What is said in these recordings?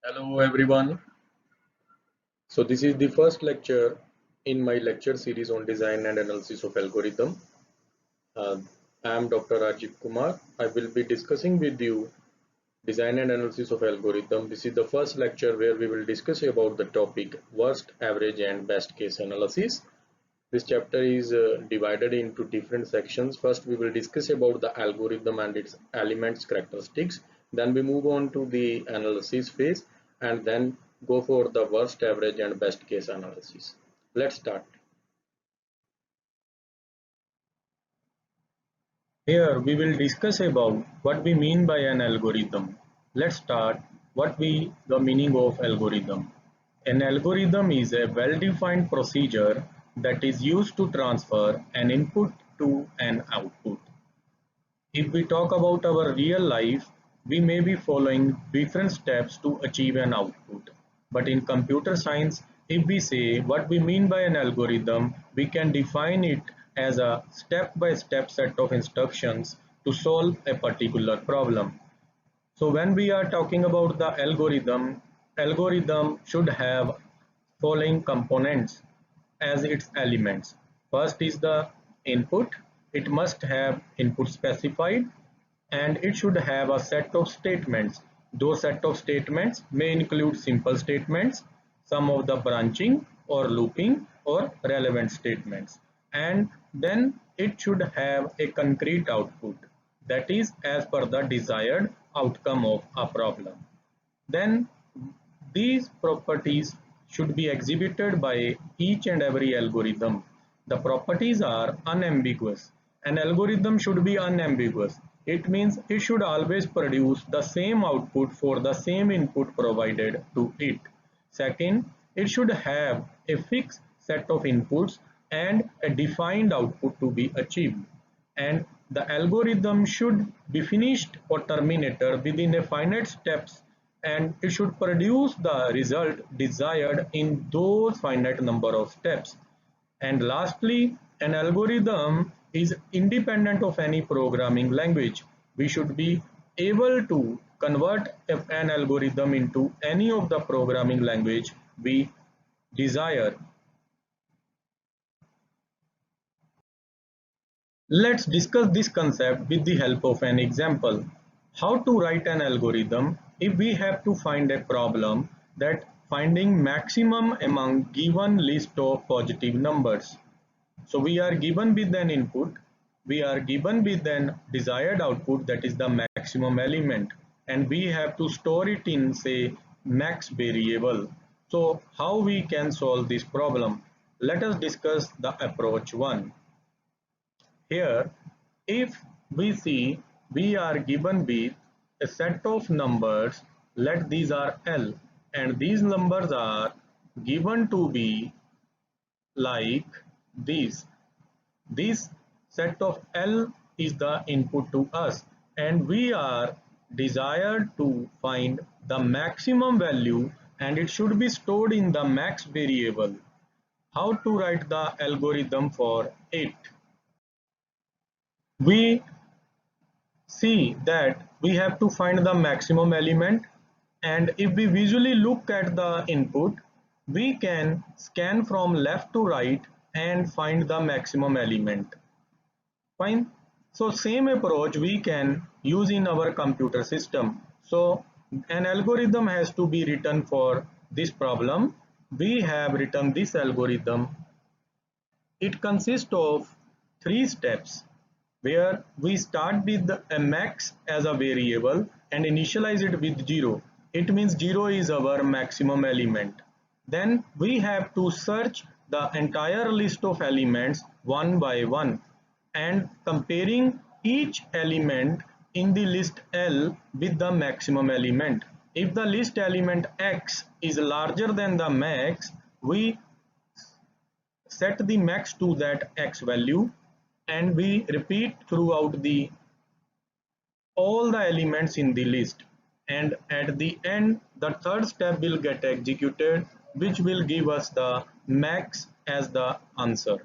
Hello everyone. So this is the first lecture in my lecture series on design and analysis of algorithm. Uh, I am Dr. Rajiv Kumar. I will be discussing with you design and analysis of algorithm. This is the first lecture where we will discuss about the topic worst, average and best case analysis. This chapter is divided into different sections. First we will discuss about the algorithm and its elements characteristics. Then we move on to the analysis phase and then go for the worst, average and best case analysis. Let's start. Here we will discuss about what we mean by an algorithm. Let's start the meaning of algorithm. An algorithm is a well-defined procedure that is used to transfer an input to an output. If we talk about our real life, we may be following different steps to achieve an output. But in computer science, if we say what we mean by an algorithm, we can define it as a step-by-step set of instructions to solve a particular problem. So when we are talking about the algorithm should have following components as its elements. First is the input. It must have input specified and it should have a set of statements. Those set of statements may include simple statements, some of the branching or looping or relevant statements. And then it should have a concrete output, that is as per the desired outcome of a problem. Then these properties should be exhibited by each and every algorithm. The properties are unambiguous. An algorithm should be unambiguous. It means it should always produce the same output for the same input provided to it. Second, it should have a fixed set of inputs and a defined output to be achieved. And the algorithm should be finished or terminated within a finite steps and it should produce the result desired in those finite number of steps. And lastly, an algorithm is independent of any programming language. We should be able to convert an algorithm into any of the programming language we desire. Let's discuss this concept with the help of an example. How to write an algorithm if we have to find a problem that finding maximum among given list of positive numbers. So we are given with an input, we are given with an desired output, that is the maximum element, and we have to store it in say max variable. So how we can solve this problem? Let us discuss the approach 1. Here, if we see we are given with a set of numbers, let these are L, and these numbers are given to be like this. This set of L is the input to us, and we are desired to find the maximum value, and it should be stored in the max variable. How to write the algorithm for it? We see that we have to find the maximum element, and if we visually look at the input, we can scan from left to right and find the maximum element. Fine. So same approach we can use in our computer system. So an algorithm has to be written for this problem. We have written this algorithm. It consists of 3 steps where we start with a max as a variable and initialize it with 0. It means 0 is our maximum element. Then we have to search the entire list of elements one by one and comparing each element in the list L with the maximum element. If the list element X is larger than the max, we set the max to that X value and we repeat throughout the all the elements in the list, and at the end the third step will get executed, which will give us the max as the answer.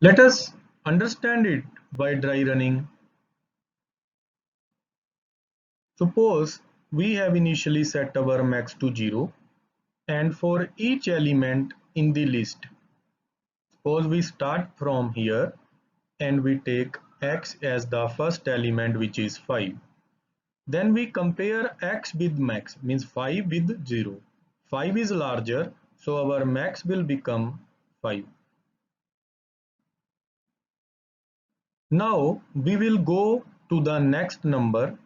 Let us understand it by dry running. Suppose we have initially set our max to 0, and for each element in the list, suppose we start from here and we take x as the first element, which is 5. Then we compare x with max, means 5 with 0. 5 is larger, so our max will become 5. Now we will go to the next number.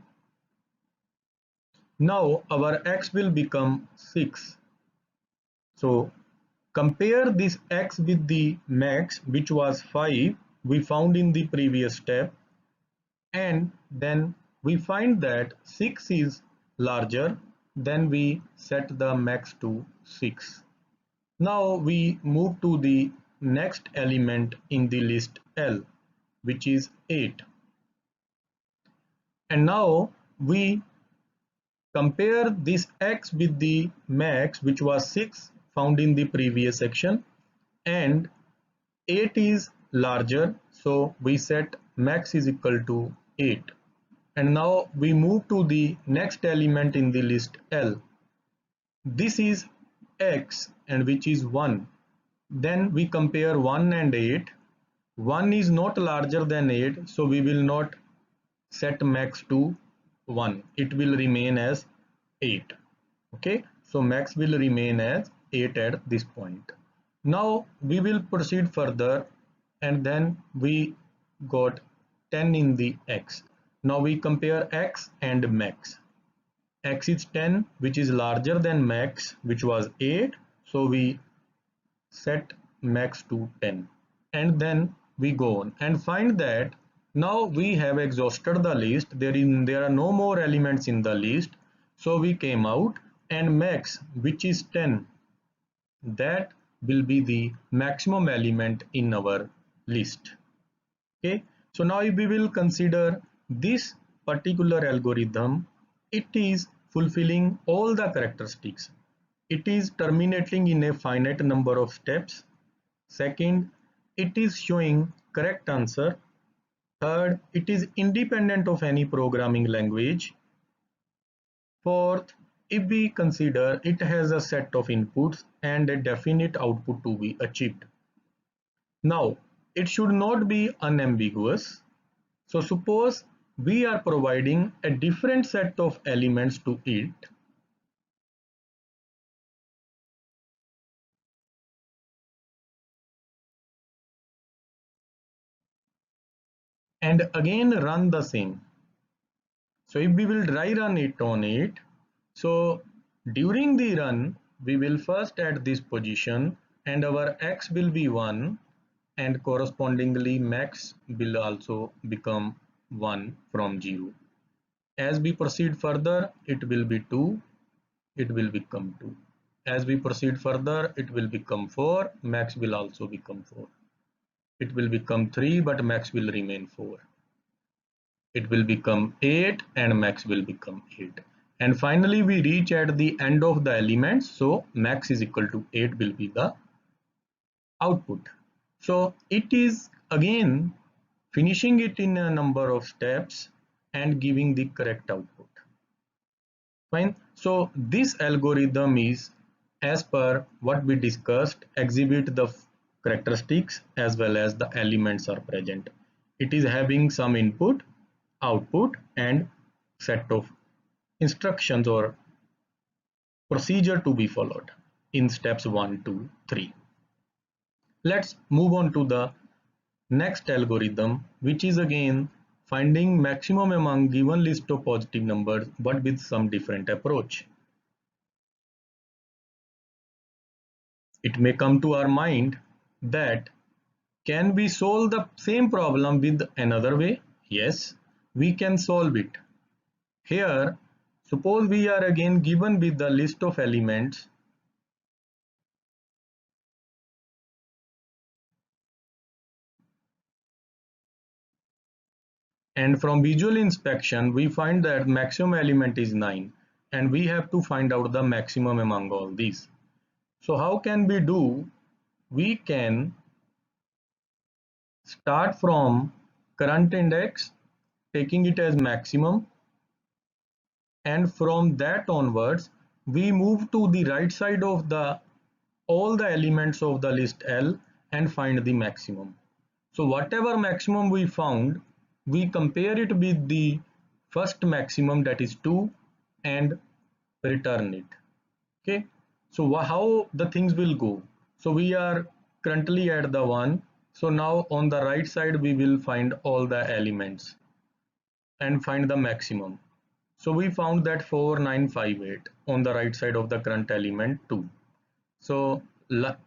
Now our x will become 6. So compare this x with the max, which was 5 we found in the previous step, and then we find that 6 is larger. Then we set the max to 6. Now we move to the next element in the list L, which is 8. And now we compare this x with the max, which was 6 found in the previous section, and 8 is larger, so we set max is equal to 8. And now we move to the next element in the list L. This is x, and which is 1. Then we compare 1 and 8. 1 is not larger than 8, so we will not set max to 1. It will remain as 8. Okay, so max will remain as 8 at this point. Now we will proceed further, and then we got 10 in the x. Now we compare x and max. X is 10, which is larger than max, which was 8, so we set max to 10. And then we go on and find that now we have exhausted the list. There are no more elements in the list, so we came out, and max, which is 10, that will be the maximum element in our list. Okay, so now if we will consider this particular algorithm, it is fulfilling all the characteristics. It is terminating in a finite number of steps. Second, it is showing correct answer. Third, it is independent of any programming language. Fourth, if we consider, it has a set of inputs and a definite output to be achieved. Now, it should not be unambiguous. So suppose we are providing a different set of elements to it, and again run the same. So if we will dry run it on it, so during the run, we will first at this position, and our x will be 1, and correspondingly max will also become 1 from 0. As we proceed further, it will be 2, it will become 2. As we proceed further, it will become 4, max will also become 4. It will become 3, but max will remain 4. It will become 8, and max will become 8. And finally we reach at the end of the elements, so max is equal to 8 will be the output. So it is again finishing it in a number of steps and giving the correct output. Fine. So this algorithm is, as per what we discussed, exhibit the characteristics as well as the elements are present. It is having some input, output, and set of instructions or procedure to be followed in steps 1 to 3. Let's move on to the next algorithm, which is again finding maximum among given list of positive numbers, but with some different approach. It may come to our mind that can we solve the same problem with another way? Yes, we can solve it. Here, suppose we are again given with the list of elements, and from visual inspection we find that maximum element is 9, and we have to find out the maximum among all these. So how can we do? We can start from current index, taking it as maximum, and from that onwards we move to the right side of the all the elements of the list L and find the maximum. So whatever maximum we found, we compare it with the first maximum, that is 2, and return it. Okay, so how the things will go? So we are currently at the 1. So now on the right side we will find all the elements and find the maximum. So we found that 4958 on the right side of the current element 2. So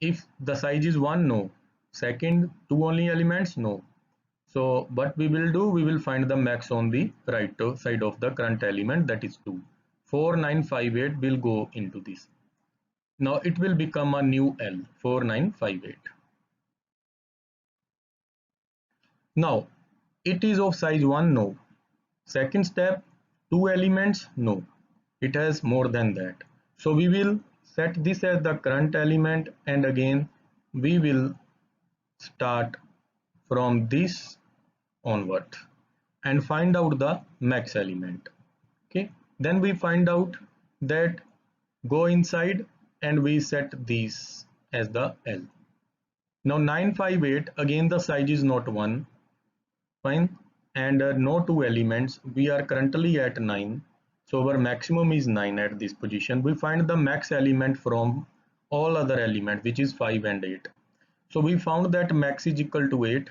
if the size is 1, no. Second, 2 only elements, no. So what we will do, we will find the max on the right side of the current element, that is 2. 4958 will go into this. Now it will become a new L, 4958. Now it is of size 1, no. Second step, 2 elements, no. It has more than that. So we will set this as the current element, and again we will start from this onward and find out the max element. Okay, then we find out that go inside and we set these as the L. Now 958, again the size is not 1, fine, and no 2 elements. We are currently at 9, so our maximum is 9 at this position. We find the max element from all other elements, which is 5 and 8. So we found that max is equal to 8,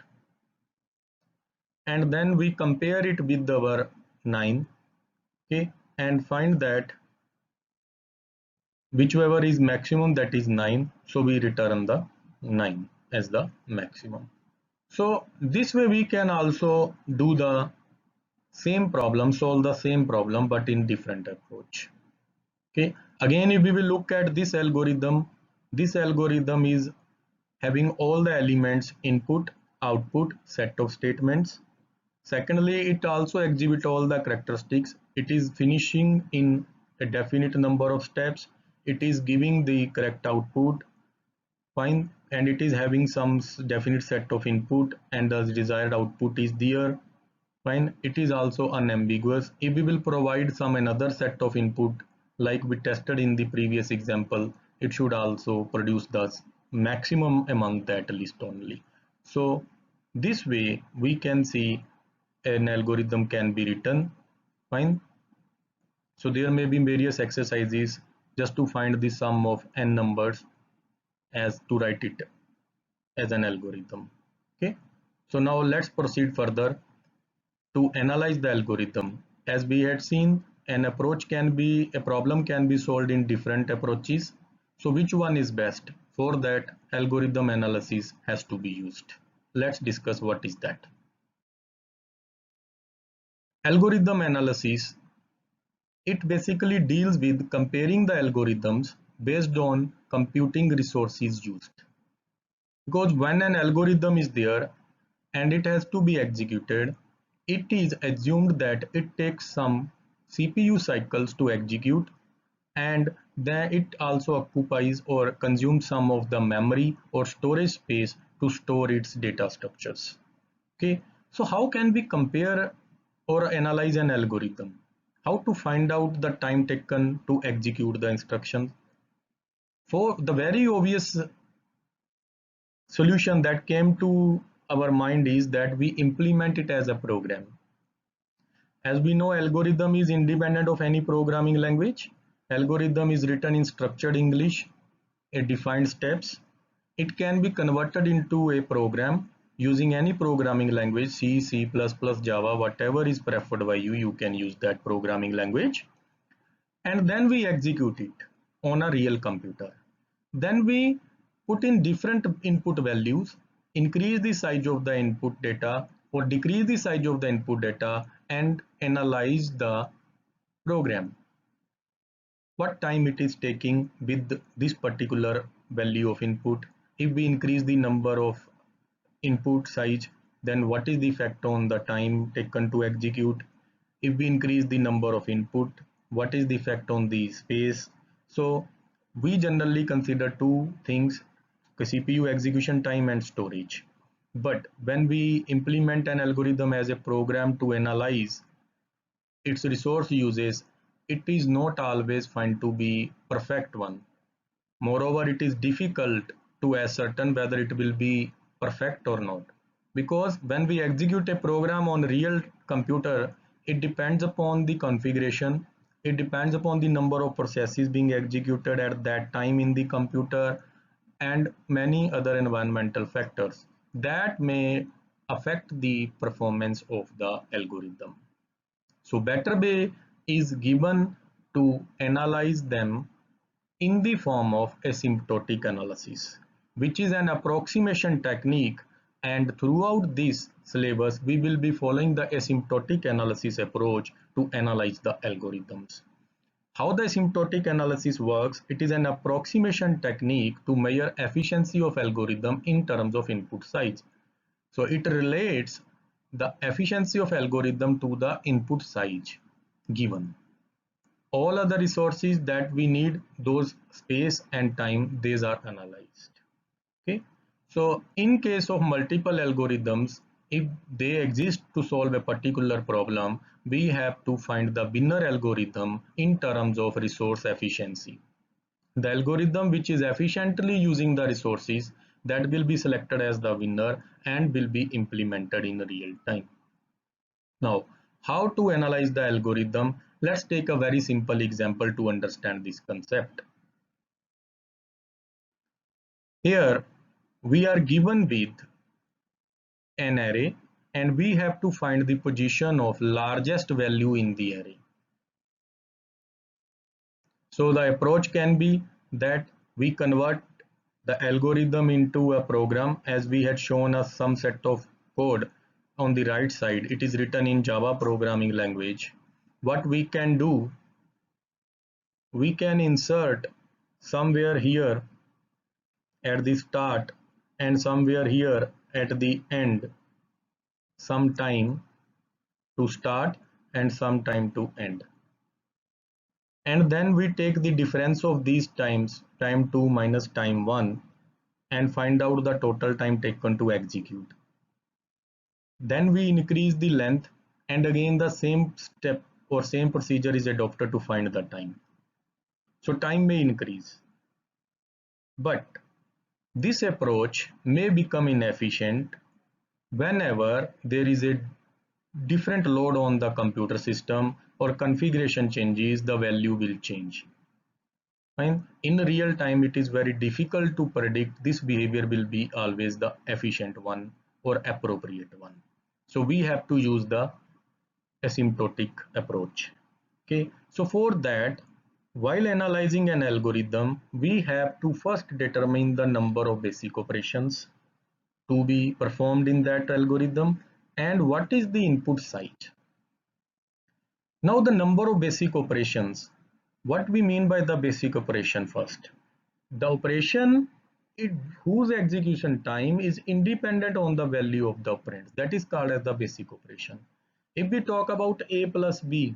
and then we compare it with our 9, okay, and find that whichever is maximum, that is 9, so we return the 9 as the maximum. So this way we can also do the same problem, solve the same problem, but in different approach. Okay, again if we will look at this algorithm is having all the elements input, output, set of statements. Secondly, it also exhibit all the characteristics. It is finishing in a definite number of steps. It is giving the correct output, fine, and it is having some definite set of input, and the desired output is there, fine. It is also unambiguous. If we will provide some another set of input like we tested in the previous example, it should also produce the maximum among that list only. So this way we can see an algorithm can be written, fine. So there may be various exercises just to find the sum of n numbers as to write it as an algorithm. Okay, so now let's proceed further to analyze the algorithm. As we had seen, a problem can be solved in different approaches. So which one is best? For that, algorithm analysis has to be used. Let's discuss what is that. Algorithm analysis, it basically deals with comparing the algorithms based on computing resources used. Because when an algorithm is there and it has to be executed, it is assumed that it takes some CPU cycles to execute, and then it also occupies or consumes some of the memory or storage space to store its data structures. Okay, so how can we compare or analyze an algorithm? How to find out the time taken to execute the instructions? For the very obvious solution that came to our mind is that we implement it as a program. As we know, algorithm is independent of any programming language. Algorithm is written in structured English, it defined steps. It can be converted into a program using any programming language, C, C++, Java, whatever is preferred by you, you can use that programming language. And then we execute it on a real computer. Then we put in different input values, increase the size of the input data or decrease the size of the input data, and analyze the program. What time it is taking with this particular value of input. If we increase the number of input size, then what is the effect on the time taken to execute? If we increase the number of input, what is the effect on the space? So we generally consider two things: CPU execution time and storage. But when we implement an algorithm as a program to analyze its resource uses, it is not always found to be perfect one. Moreover, it is difficult to ascertain whether it will be perfect or not. Because when we execute a program on real computer, it depends upon the configuration, it depends upon the number of processes being executed at that time in the computer, and many other environmental factors that may affect the performance of the algorithm. So better way is given to analyze them in the form of asymptotic analysis, which is an approximation technique, and throughout this syllabus we will be following the asymptotic analysis approach to analyze the algorithms. How the asymptotic analysis works, it is an approximation technique to measure efficiency of algorithm in terms of input size. So it relates the efficiency of algorithm to the input size given. All other resources that we need, those space and time, these are analyzed. Okay. So in case of multiple algorithms, if they exist to solve a particular problem, we have to find the winner algorithm in terms of resource efficiency. The algorithm which is efficiently using the resources, that will be selected as the winner and will be implemented in real time. Now, how to analyze the algorithm? Let's take a very simple example to understand this concept. Here, we are given with an array and we have to find the position of largest value in the array. So the approach can be that we convert the algorithm into a program, as we had shown us some set of code on the right side. It is written in Java programming language. What we can do, we can insert somewhere here at the start and somewhere here at the end some time to start and some time to end. And then we take the difference of these times, time 2 minus time 1, and find out the total time taken to execute. Then we increase the length, and again the same step or same procedure is adopted to find the time. So time may increase, but this approach may become inefficient whenever there is a different load on the computer system or configuration changes, the value will change. Fine. In real time, it is very difficult to predict this behavior will be always the efficient one or appropriate one. So we have to use the asymptotic approach. Okay. So for that, while analyzing an algorithm, we have to first determine the number of basic operations to be performed in that algorithm and what is the input size. Now the number of basic operations. What we mean by the basic operation first? The operation whose execution time is independent on the value of the operands. That is called as the basic operation. If we talk about a plus b,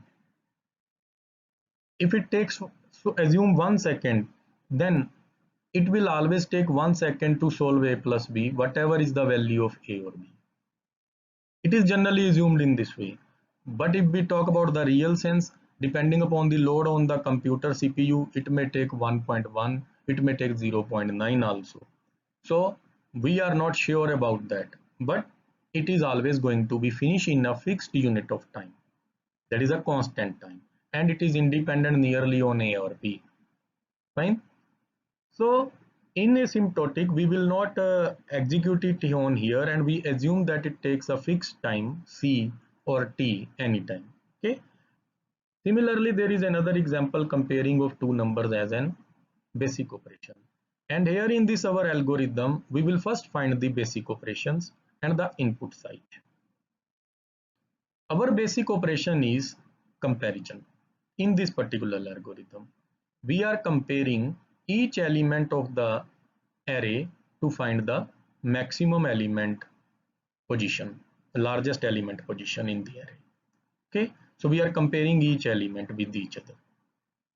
if it takes, so assume 1 second, then it will always take 1 second to solve a plus b, whatever is the value of a or b. It is generally assumed in this way. But if we talk about the real sense, depending upon the load on the computer CPU, it may take 1.1, it may take 0.9 also. So we are not sure about that, but it is always going to be finished in a fixed unit of time. That is a constant time, and it is independent nearly on A or B. Fine. So in asymptotic, we will not execute it on here, and we assume that it takes a fixed time C or T anytime. Okay. Similarly, there is another example comparing of two numbers as an basic operation. And here in this our algorithm, we will first find the basic operations and the input side. Our basic operation is comparison. In this particular algorithm, we are comparing each element of the array to find the maximum element position, the largest element position in the array. Okay, so we are comparing each element with each other.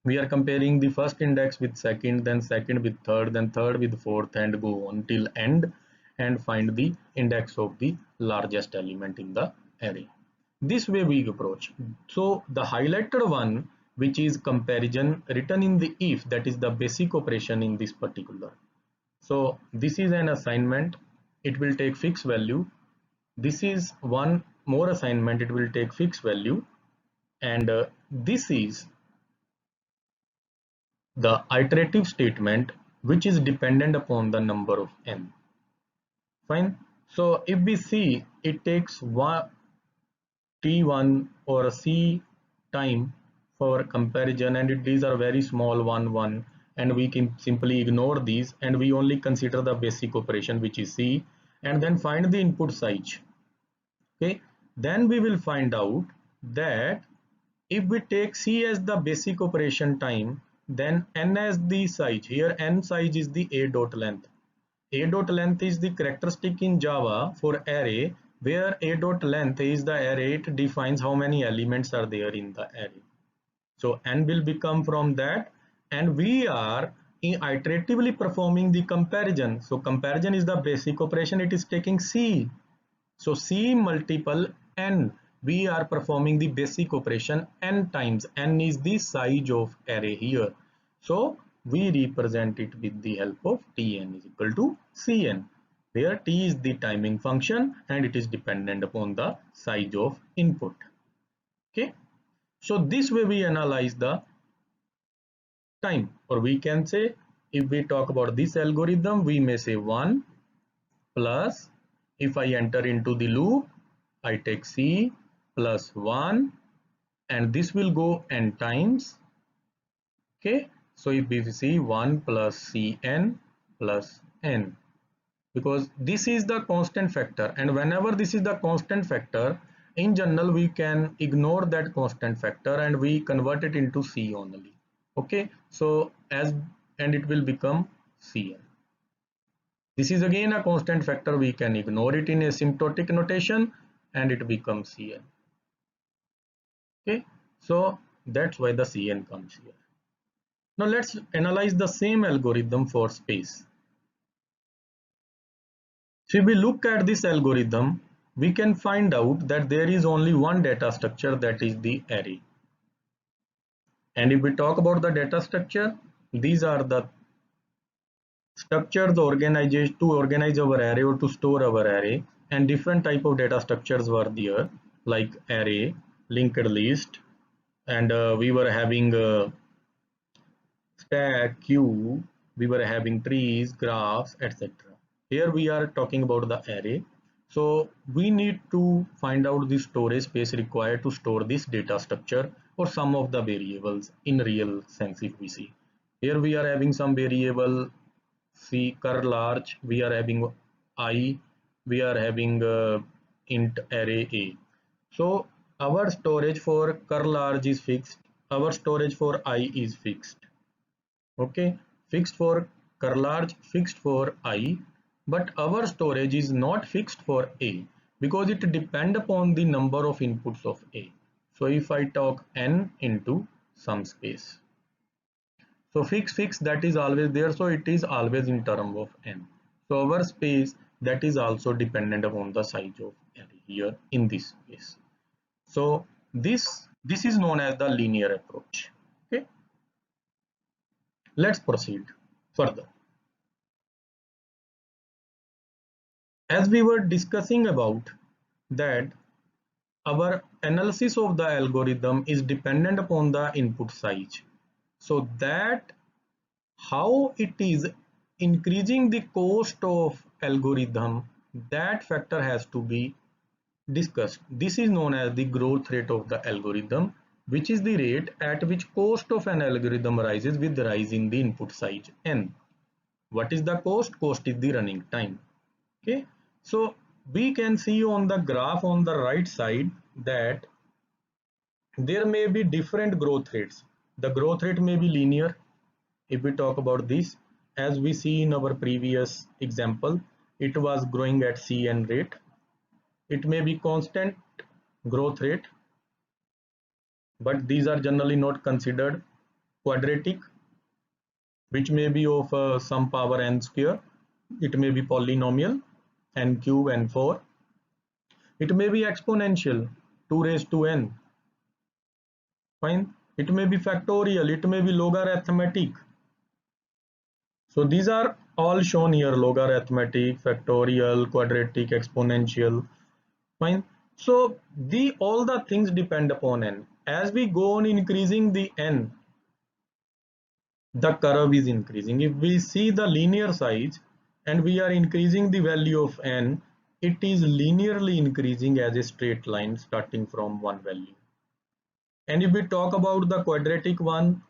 We are comparing the first index with second, then second with third, then third with fourth, and go on till end and find the index of the largest element in the array. This way we approach. So the highlighted one, which is comparison written in the if, that is the basic operation in this particular. So this is an assignment, it will take fixed value. This is one more assignment, it will take fixed value. And this is the iterative statement which is dependent upon the number of n. Fine. So if we see, it takes t1 or c time for comparison, and these are very small 1 and we can simply ignore these and we only consider the basic operation which is c, and then find the input size. Okay, then we will find out that if we take c as the basic operation time, then n as the size. Here n size is the a dot length. A dot length is the characteristic in Java for array, where a dot length is the array, it defines how many elements are there in the array. So n will become from that, and we are iteratively performing the comparison. So comparison is the basic operation, it is taking c. So c multiple n, we are performing the basic operation n times. N is the size of array here. So we represent it with the help of Tn is equal to Cn, where T is the timing function and it is dependent upon the size of input. Okay. So this way we analyze the time, or we can say, if we talk about this algorithm, we may say 1 plus, if I enter into the loop, I take c plus 1 and this will go n times. Okay, so if we see 1 plus cn plus n, because this is the constant factor, and whenever this is the constant factor, in general we can ignore that constant factor and we convert it into c only. Okay, so and it will become cn. This is again a constant factor, we can ignore it in asymptotic notation and it becomes Cn. Okay, so that's why the Cn comes here. Now let's analyze the same algorithm for space. So if we look at this algorithm, we can find out that there is only one data structure, that is the array. And if we talk about the data structure, these are the structures organized to organize our array or to store our array, and different type of data structures were there, like array, linked list, and we were having stack, queue, we were having trees, graphs, etc. Here we are talking about the array. So we need to find out the storage space required to store this data structure or some of the variables in real sense. If we see, here we are having some variable C cur large, we are having I, we are having int array a. So our storage for cur large is fixed, our storage for I is fixed. Okay, fixed for cur large, fixed for I, but our storage is not fixed for a because it depends upon the number of inputs of a. So if I talk n into some space, so fix that is always there, so it is always in term of n. So our space, that is also dependent upon the size of array here in this space. So this is known as the linear approach. Okay, let's proceed further. As we were discussing about that our analysis of the algorithm is dependent upon the input size, so that how it is increasing the cost of algorithm, that factor has to be discussed. This is known as the growth rate of the algorithm, which is the rate at which cost of an algorithm rises with the rise in the input size n. What is the cost? Cost is the running time. Okay, so we can see on the graph on the right side that there may be different growth rates. The growth rate may be linear. If we talk about this, as we see in our previous example, it was growing at Cn rate. It may be constant growth rate, but these are generally not considered. Quadratic, which may be of some power n square. It may be polynomial, n cube, n4. It may be exponential, 2 raised to n. Fine. it may be factorial, it may be logarithmic. So these are all shown here: logarithmic, factorial, quadratic, exponential. Fine. So the all the things depend upon n. As we go on increasing the n, the curve is increasing. If we see the linear size and we are increasing the value of n, it is linearly increasing as a straight line starting from one value. And if we talk about the quadratic one,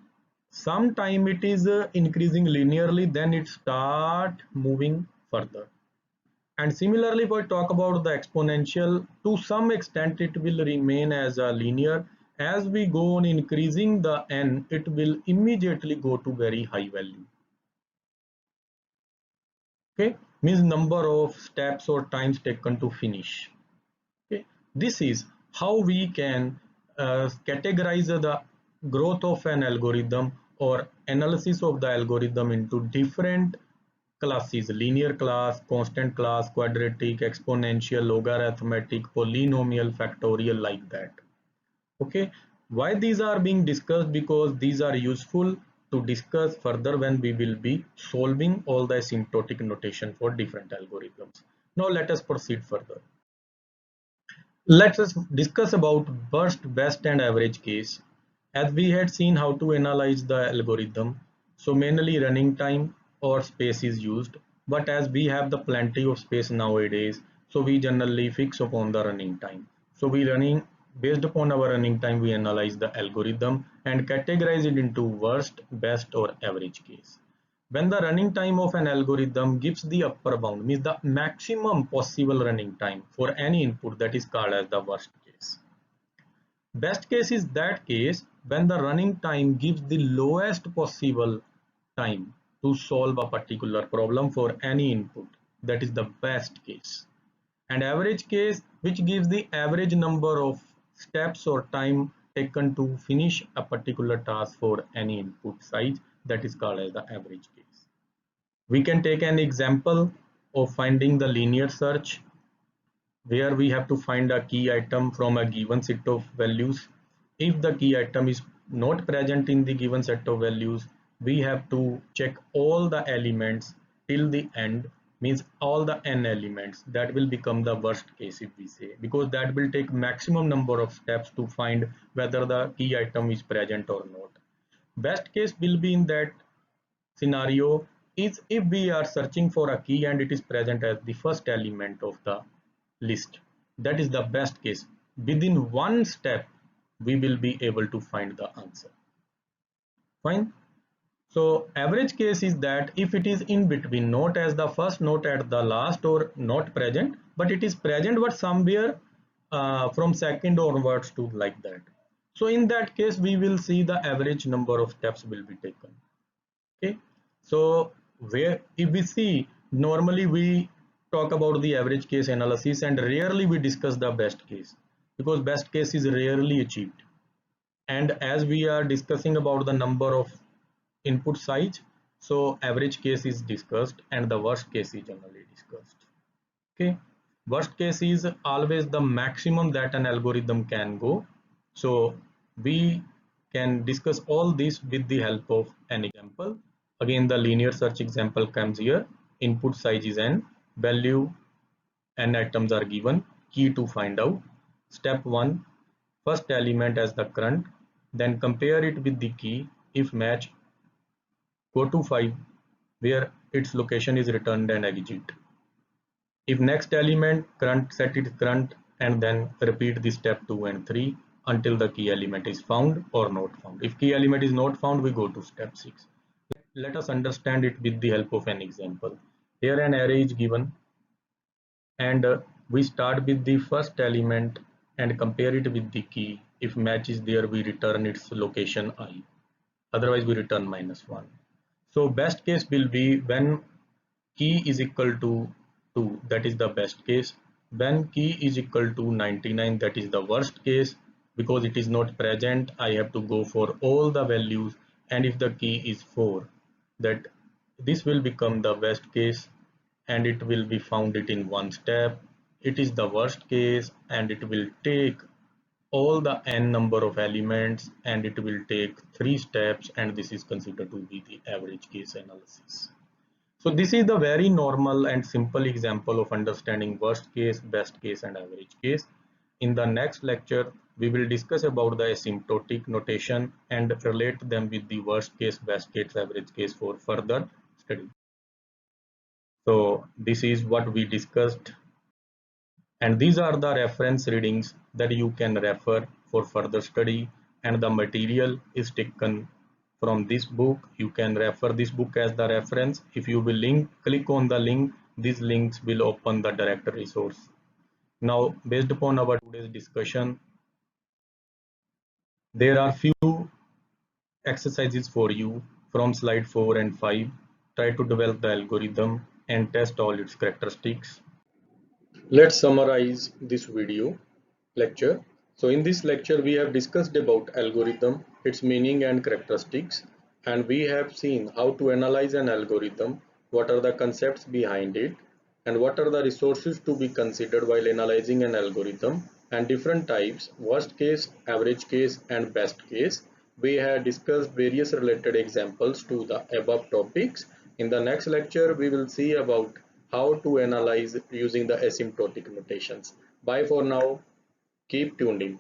sometime it is increasing linearly, then it start moving further. And similarly, if I talk about the exponential, to some extent it will remain as a linear. As we go on increasing the n, it will immediately go to very high value. Okay, means number of steps or times taken to finish. Okay, this is how we can categorize the growth of an algorithm or analysis of the algorithm into different classes: linear class, constant class, quadratic, exponential, logarithmic, polynomial, factorial, like that. Okay, why these are being discussed? Because these are useful to discuss further when we will be solving all the asymptotic notation for different algorithms. Now let us proceed further. Let us discuss about worst, best and average case. As we had seen how to analyze the algorithm, so mainly running time or space is used, but as we have the plenty of space nowadays, so we generally fix upon the running time. So we running based upon our running time, we analyze the algorithm and categorize it into worst, best or average case. When the running time of an algorithm gives the upper bound, means the maximum possible running time for any input, that is called as the worst case. Best case is that case when the running time gives the lowest possible time to solve a particular problem for any input, that is the best case. And average case, which gives the average number of steps or time taken to finish a particular task for any input size, that is called as the average case. We can take an example of finding the linear search, where we have to find a key item from a given set of values. If the key item is not present in the given set of values, we have to check all the elements till the end, means all the n elements. That will become the worst case, if we say, because that will take maximum number of steps to find whether the key item is present or not. Best case will be in that scenario is if we are searching for a key and it is present as the first element of the list. That is the best case. Within one step, we will be able to find the answer. Fine. So average case is that if it is in between, not as the first, not at the last, or not present, but it is present but somewhere from second onwards to like that. So in that case, we will see the average number of steps will be taken. Okay, so where if we see, normally we talk about the average case analysis and rarely we discuss the best case, because best case is rarely achieved. And as we are discussing about the number of input size, so average case is discussed and the worst case is generally discussed. Okay, worst case is always the maximum that an algorithm can go. So we can discuss all this with the help of an example. Again, the linear search example comes here. Input size is n, value n items are given, key to find out. Step 1, first element as the current, then compare it with the key. If match, go to 5 where its location is returned and exit. If next element current, set its current and then repeat the step 2 and 3 until the key element is found or not found. If key element is not found, we go to step 6. Let us understand it with the help of an example. Here an array is given and we start with the first element and compare it with the key. If match is there, we return its location I. Otherwise we return -1. So best case will be when key is equal to 2, that is the best case. When key is equal to 99, that is the worst case, because it is not present. I have to go for all the values, and if the key is 4, that this will become the best case and it will be found it in one step. It is the worst case and it will take all the n number of elements, and it will take 3 steps, and this is considered to be the average case analysis. So this is the very normal and simple example of understanding worst case, best case, and average case. In the next lecture, we will discuss about the asymptotic notation and relate them with the worst case, best case, average case for further study. So this is what we discussed, and these are the reference readings that you can refer for further study, and the material is taken from this book. You can refer this book as the reference. If you will click on the link, these links will open the direct resource. Now, based upon our today's discussion, there are few exercises for you from slide 4 and 5. Try to develop the algorithm and test all its characteristics. Let's summarize this video lecture. So in this lecture we have discussed about algorithm, its meaning and characteristics, and we have seen how to analyze an algorithm, what are the concepts behind it, and what are the resources to be considered while analyzing an algorithm, and different types, worst case, average case, and best case. We have discussed various related examples to the above topics. In the next lecture we will see about how to analyze using the asymptotic notations. Bye for now. Keep tuned in.